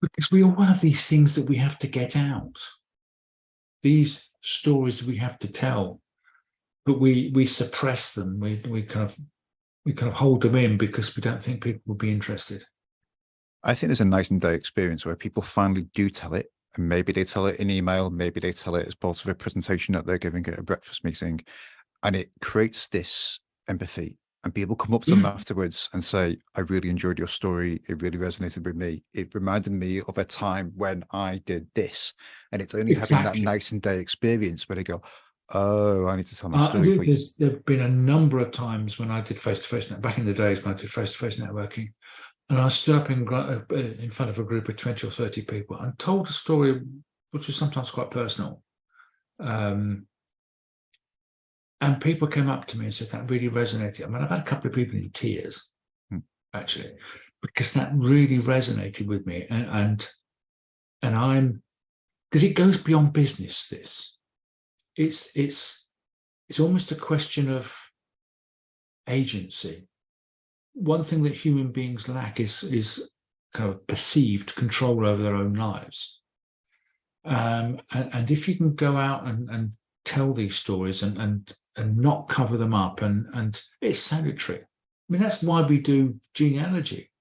Because we all have these things that we have to get out, these stories we have to tell, but we suppress them. We kind of hold them in because we don't think people will be interested. I think there's a night and day experience where people finally do tell it, and maybe they tell it in email, maybe they tell it as part of a presentation that they're giving at a breakfast meeting, and it creates this empathy. And people come up to them afterwards and say, I really enjoyed your story. It really resonated with me. It reminded me of a time when I did this. And it's only having that night and day experience where they go, oh, I need to tell my story. There have been a number of times when I did face-to-face, back in the days when I did face-to-face networking, and I stood up in front of a group of 20 or 30 people and told a story which was sometimes quite personal. And people came up to me and said, that really resonated. I mean, I've had a couple of people in tears, actually, because that really resonated with me. And because it goes beyond business, this. It's almost a question of agency. One thing that human beings lack is kind of perceived control over their own lives. And if you can go out and tell these stories and not cover them up, and it's salutary. I mean, that's why we do genealogy.